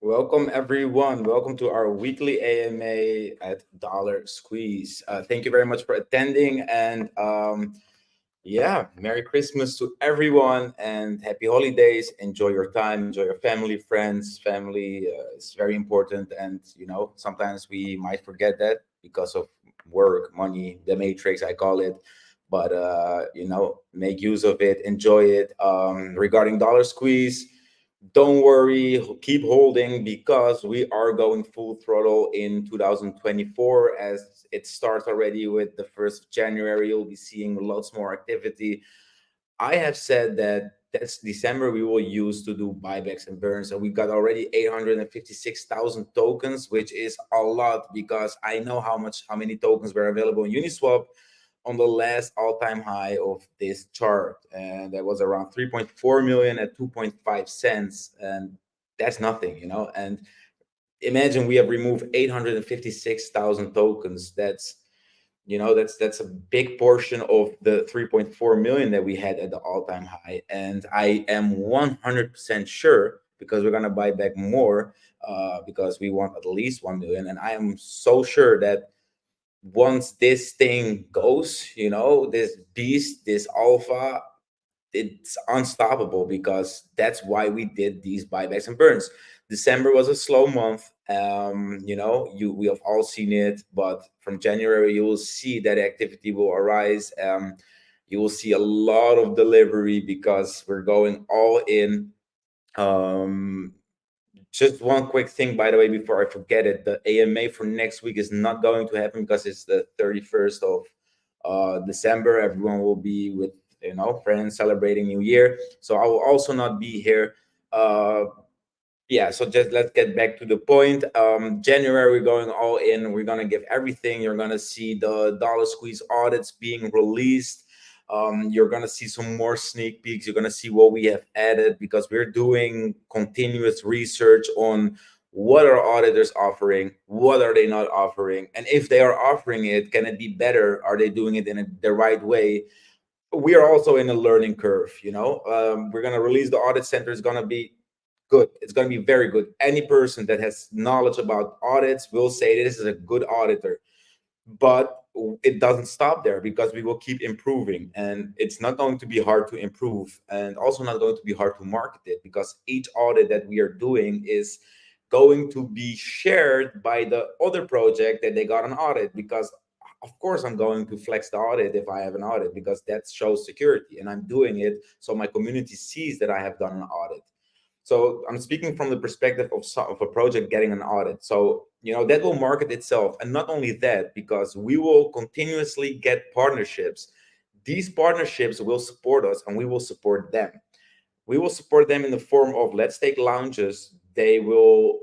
Welcome, everyone. Welcome to our weekly AMA at Dollar Squeeze. Thank you very much for attending. And yeah, Merry Christmas to everyone and happy holidays. Enjoy your time, enjoy your family, friends. Family is very important. And, sometimes we might forget that because of work, money, the matrix, I call it. But, make use of it, enjoy it. Regarding Dollar Squeeze, don't worry, keep holding because we are going full throttle in 2024 as it starts already with the 1st of January. You'll be seeing lots more activity. I have said that that's December we will use to do buybacks and burns, and we got already 856,000 tokens, which is a lot because I know how many tokens were available in Uniswap on the last all-time high of this chart, and that was around 3.4 million at 2.5 cents, and that's nothing, and imagine we have removed 856,000 tokens. That's a big portion of the 3.4 million that we had at the all-time high, and I am 100% sure because we're going to buy back more, because we want at least 1 million, and I am so sure that once this thing goes, this beast, this alpha, it's unstoppable because that's why we did these buybacks and burns. December was a slow month. We have all seen it, but from January you will see that activity will arise. You will see a lot of delivery because we're going all in. Um, just one quick thing, by the way, before I forget it, the AMA for next week is not going to happen because it's the 31st of December. Everyone will be with friends celebrating New Year, so I will also not be here. Uh, yeah, so just let's get back to the point. January, we're going all in. We're gonna give everything. You're gonna see the dollar squeeze audits being released. You're gonna see some more sneak peeks. You're gonna see what we have added because we're doing continuous research on what are auditors offering, what are they not offering, and if they are offering it, can it be better? Are they doing it in the right way? We are also in a learning curve. We're going to release the audit center. Is going to be good. It's going to be very good. Any person that has knowledge about audits will say this is a good auditor, but it doesn't stop there because we will keep improving, and it's not going to be hard to improve and also not going to be hard to market it because each audit that we are doing is going to be shared by the other project that they got an audit, because of course I'm going to flex the audit if I have an audit because that shows security, and I'm doing it so my community sees that I have done an audit. So I'm speaking from the perspective of a project getting an audit. So, that will market itself. And not only that, because we will continuously get partnerships. These partnerships will support us and we will support them. We will support them in the form of, let's take lounges. They will,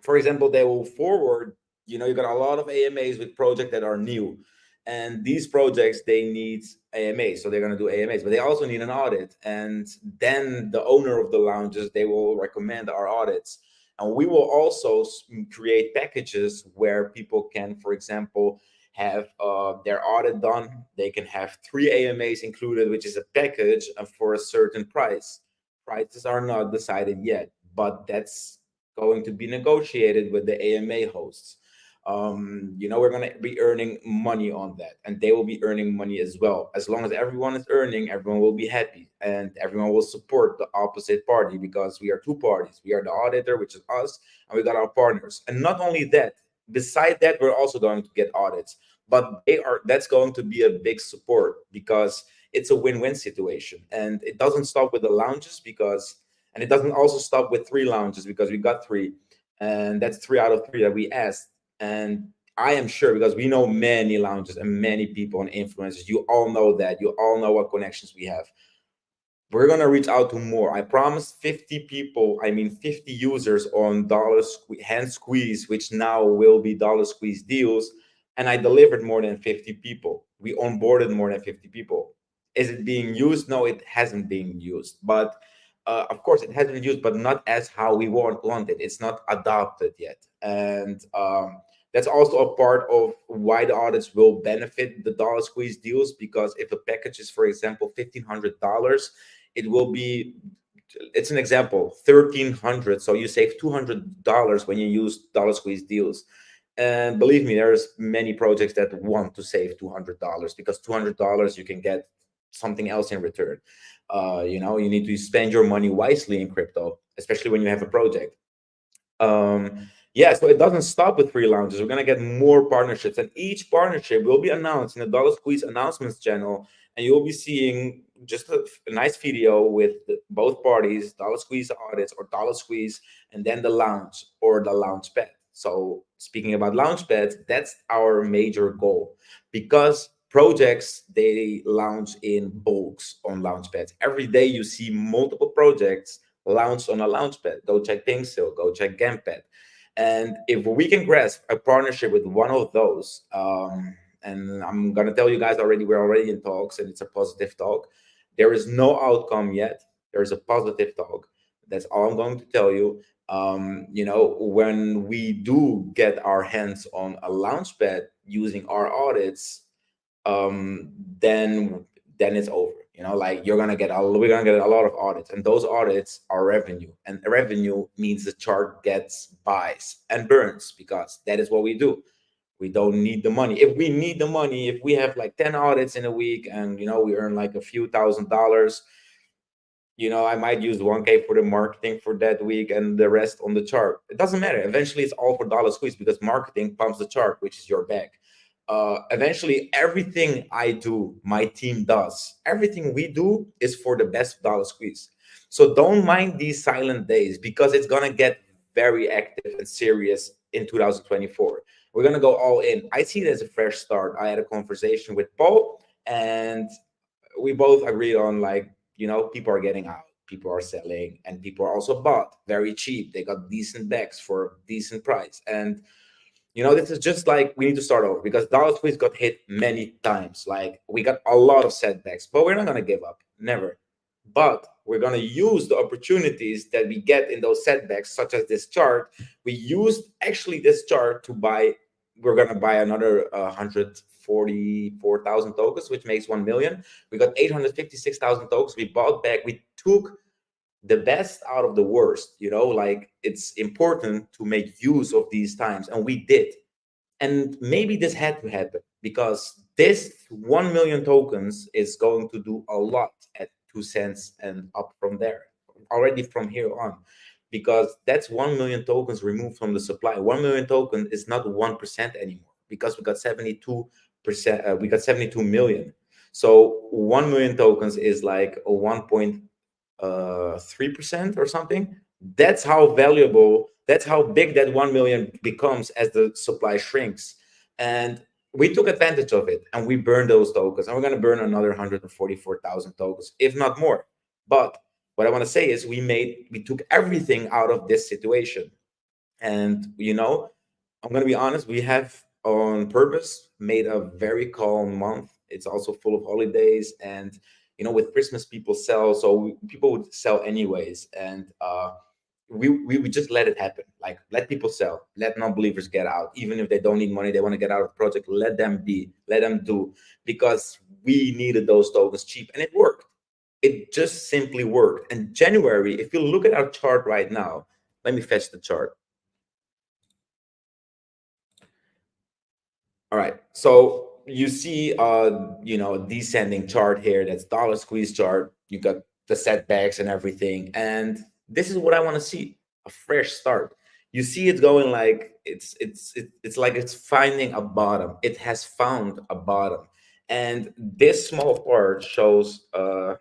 for example, they will forward, you got a lot of AMAs with projects that are new, and these projects, they need AMAs, so they're going to do AMAs, but they also need an audit, and then the owner of the lounges, they will recommend our audits, and we will also create packages where people can, for example, have their audit done. They can have 3 AMAs included, which is a package for a certain price. Prices are not decided yet, but that's going to be negotiated with the AMA hosts. We're going to be earning money on that, and they will be earning money as well. As long as everyone is earning, everyone will be happy, and everyone will support the opposite party because we are two parties. We are the auditor, which is us, and we got our partners. And not only that, beside that, we're also going to get audits, but that's going to be a big support because it's a win-win situation, and it doesn't stop with the lounges and it doesn't also stop with 3 lounges because we got 3, and that's 3 out of 3 that we asked. And I am sure because we know many lounges and many people and influencers. You all know that. You all know what connections we have. We're gonna reach out to more. I promised 50 people, I mean 50 users on hand squeeze, which now will be dollar squeeze deals, and I delivered more than 50 people. We onboarded more than 50 people. Is it being used? No, it hasn't been used. But of course, it has been used, but not as how we want it. It's not adopted yet, and that's also a part of why the audits will benefit the dollar squeeze deals, because if a package is, for example, $1,500, it will be it's an example, 1,300. So you save $200 when you use dollar squeeze deals. And believe me, there's many projects that want to save $200 because $200 you can get something else in return. You need to spend your money wisely in crypto, especially when you have a project. Yeah, so it doesn't stop with free launches. We're gonna get more partnerships, and each partnership will be announced in the Dollar Squeeze announcements channel, and you'll be seeing just a nice video with both parties, Dollar Squeeze audits or Dollar Squeeze, and then the launch or the launch pad. So speaking about launch pads, that's our major goal because projects they launch in bulks on launch pads. Every day you see multiple projects launched on a launchpad. Go check Pinksil, go check Gampad. And if we can grasp a partnership with one of those, and I'm gonna tell you guys already, we're already in talks, and it's a positive talk. There is no outcome yet. There's a positive talk. That's all I'm going to tell you. When we do get our hands on a launchpad using our audits, um, then it's over. Like we're gonna get a lot of audits, and those audits are revenue, and revenue means the chart gets buys and burns because that is what we do. We don't need the money. If we need the money, if we have like 10 audits in a week and we earn like a few $1,000s, I might use 1K for the marketing for that week and the rest on the chart. It doesn't matter. Eventually, it's all for dollar squeeze because marketing pumps the chart, which is your bag. Eventually, everything I do, my team does. Everything we do is for the best dollar squeeze. So don't mind these silent days because it's gonna get very active and serious in 2024. We're gonna go all in. I see it as a fresh start. I had a conversation with Paul, and we both agreed on, like, people are getting out, people are selling, and people are also bought very cheap. They got decent bags for decent price. And this is just like we need to start over because dollar squeeze got hit many times. Like, we got a lot of setbacks, but we're not gonna give up, never. But we're gonna use the opportunities that we get in those setbacks, such as this chart. We used actually this chart to buy. We're gonna buy another 144,000 tokens, which makes 1 million. We got 856,000 tokens. We bought back. We took the best out of the worst. Like, it's important to make use of these times, and we did. And maybe this had to happen because this 1 million tokens is going to do a lot at 2 cents and up from there, already from here on, because that's 1 million tokens removed from the supply. 1 million token is not 1% anymore because we got 72%. We got 72 million. So 1 million tokens is like a 1.3% or something. That's how valuable, that's how big that 1 million becomes as the supply shrinks. And we took advantage of it and we burned those tokens, and we're going to burn another 144,000 tokens, if not more. But what I want to say is we took everything out of this situation. And I'm going to be honest, we have on purpose made a very calm month. It's also full of holidays, and with Christmas people sell, so people would sell anyways. And we would just let it happen. Like, let people sell, let non-believers get out, even if they don't need money, they want to get out of the project, let them be, let them do, because we needed those tokens cheap, and it worked. It just simply worked. And January, if you look at our chart right now, let me fetch the chart. All right, so you see a descending chart here. That's dollar squeeze chart. You got the setbacks and everything, and this is what I want to see: a fresh start. You see it going like it's like it's finding a bottom. It has found a bottom, and this small part shows that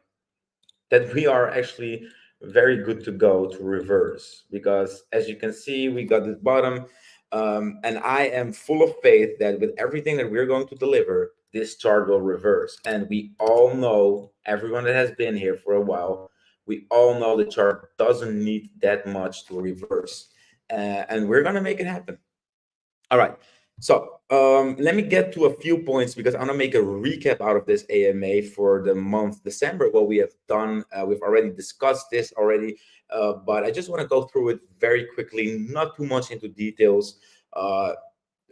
we are actually very good to go to reverse, because as you can see, we got this bottom. And I am full of faith that with everything that we're going to deliver, this chart will reverse. And we all know, everyone that has been here for a while, we all know the chart doesn't need that much to reverse. And we're going to make it happen. All right. So let me get to a few points because I want to make a recap out of this AMA for the month December. What we have done, we've already discussed this already, but I just want to go through it very quickly, not too much into details.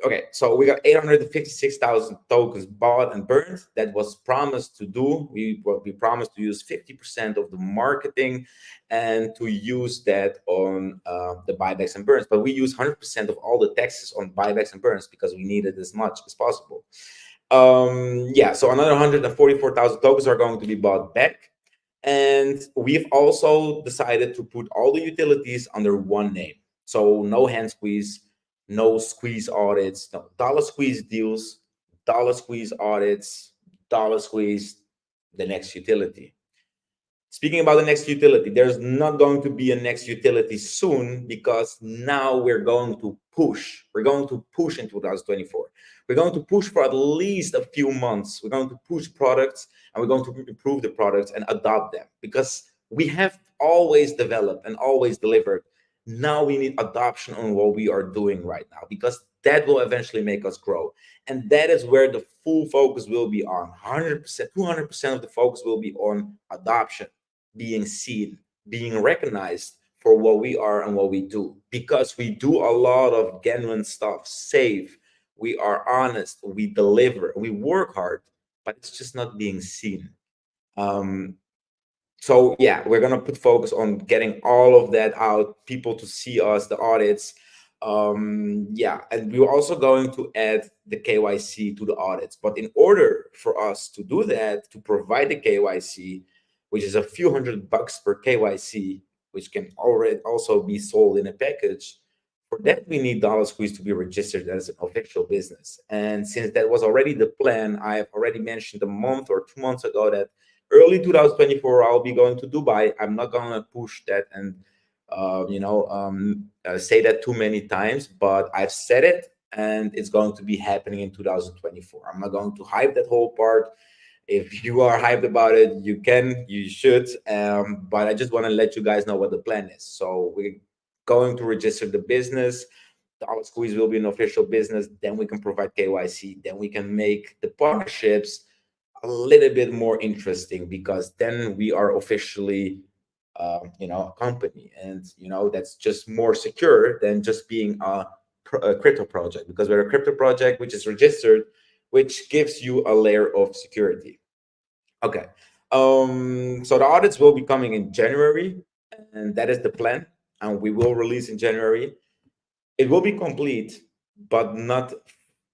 Okay, so we got 856,000 tokens bought and burned. That was promised to do. We promised to use 50% of the marketing and to use that on the buybacks and burns. But we use 100% of all the taxes on buybacks and burns because we need it as much as possible. Yeah, so another 144,000 tokens are going to be bought back. And we've also decided to put all the utilities under one name. So no hand squeeze, no squeeze audits, no dollar squeeze deals, dollar squeeze audits, dollar squeeze, the next utility. Speaking about the next utility, there's not going to be a next utility soon because now we're going to push. We're going to push in 2024. We're going to push for at least a few months. We're going to push products and we're going to improve the products and adopt them because we have always developed and always delivered. Now we need adoption on what we are doing right now because that will eventually make us grow. And that is where the full focus will be on. 100%, 200% of the focus will be on adoption, being seen, being recognized for what we are and what we do. Because we do a lot of genuine stuff, safe, we are honest, we deliver, we work hard, but it's just not being seen. Um, so yeah, we're gonna put focus on getting all of that out, people to see us, the audits. Yeah, and we're also going to add the KYC to the audits. But in order for us to do that, to provide the KYC, which is a few $100 per KYC, which can already also be sold in a package. For that, we need Dollar Squeeze to be registered as an official business. And since that was already the plan, I have already mentioned a month or 2 months ago that early 2024 I'll be going to Dubai. I'm not going to push that and say that too many times, but I've said it and it's going to be happening in 2024. I'm not going to hype that whole part. If you are hyped about it, you should. But I just want to let you guys know what the plan is. So we're going to register the business. Dollar Squeeze will be an official business. Then we can provide KYC. Then we can make the partnerships a little bit more interesting because then we are officially, a company, and that's just more secure than just being a crypto project because we're a crypto project which is registered, which gives you a layer of security. Okay. So the audits will be coming in January, and that is the plan. And we will release in January. It will be complete, but not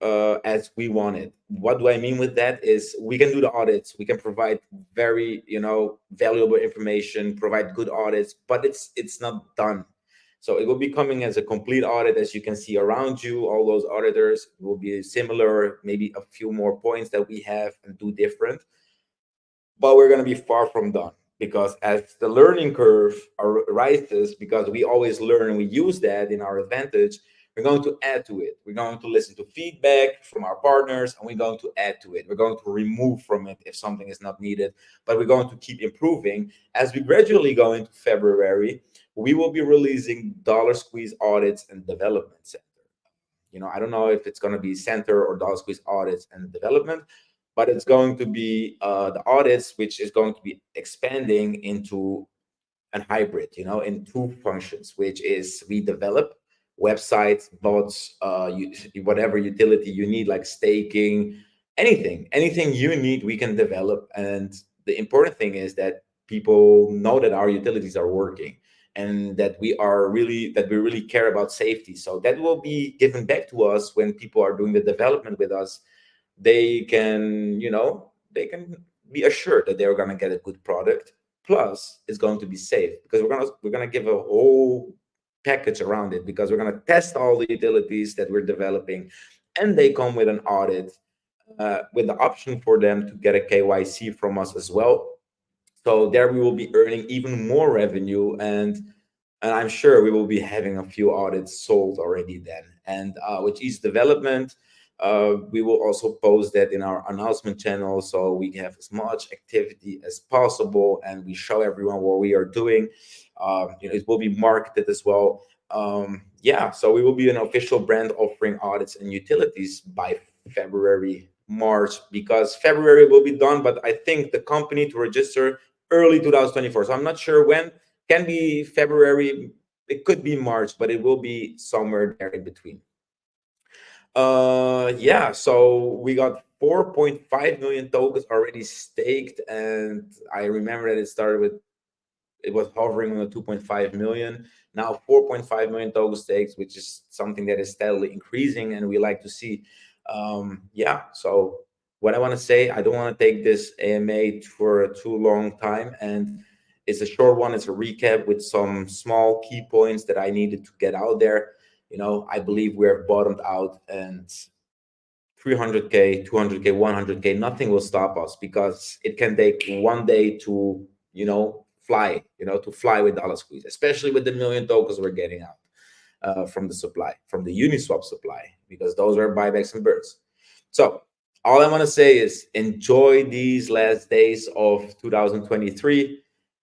as we want it. What do I mean with that? Is we can do the audits, we can provide very valuable information, provide good audits, but it's not done. So it will be coming as a complete audit, as you can see around you. All those auditors will be similar, maybe a few more points that we have and do different, but we're going to be far from done because as the learning curve rises, because we always learn and we use that in our advantage, we're going to add to it. We're going to listen to feedback from our partners and we're going to add to it. We're going to remove from it if something is not needed, but we're going to keep improving. As we gradually go into February, we will be releasing Dollar Squeeze Audits and Development Center. I don't know if it's going to be center or Dollar Squeeze Audits and Development, but it's going to be the audits, which is going to be expanding into an hybrid, in two functions, which is we develop websites, bots, whatever utility you need, like staking, anything you need, we can develop. And the important thing is that people know that our utilities are working and that we really care about safety. So that will be given back to us when people are doing the development with us. They can be assured that they're going to get a good product, plus it's going to be safe because we're going to give a whole package around it because we're going to test all the utilities that we're developing, and they come with an audit, with the option for them to get a KYC from us as well. So there we will be earning even more revenue, and I'm sure we will be having a few audits sold already then. And with each development, we will also post that in our announcement channel so we have as much activity as possible and we show everyone what we are doing. It will be marketed as well. Yeah, so we will be an official brand offering audits and utilities by February, March, because February will be done, but I think the company to register early 2024. So I'm not sure when. Can be February, it could be March, but it will be somewhere there in between. Yeah, so we got 4.5 million tokens already staked, and I remember that it was hovering on the 2.5 million. Now 4.5 million token stakes, which is something that is steadily increasing, and we like to see. Yeah, so what I want to say, I don't want to take this AMA for a too long time, and it's a short one. It's a recap with some small key points that I needed to get out there. I believe we're bottomed out, and 300K, 200K, 100K, nothing will stop us because it can take one day to, fly, to fly with Dollar Squeeze, especially with the million tokens we're getting out from the supply, from the Uniswap supply, because those are buybacks and birds. So all I want to say is enjoy these last days of 2023.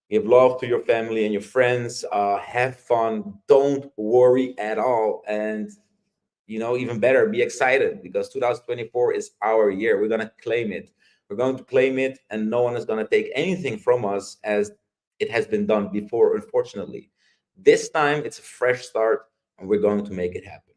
Give love to your family and your friends. Have fun. Don't worry at all. And even better, be excited because 2024 is our year. We're going to claim it. We're going to claim it, and no one is going to take anything from us as it has been done before, unfortunately. This time, it's a fresh start, and we're going to make it happen.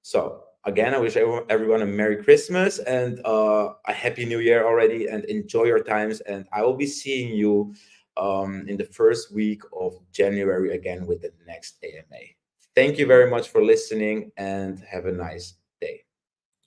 So, again, I wish everyone a Merry Christmas and a Happy New Year already, and enjoy your times. And I will be seeing you in the first week of January again with the next AMA. Thank you very much for listening and have a nice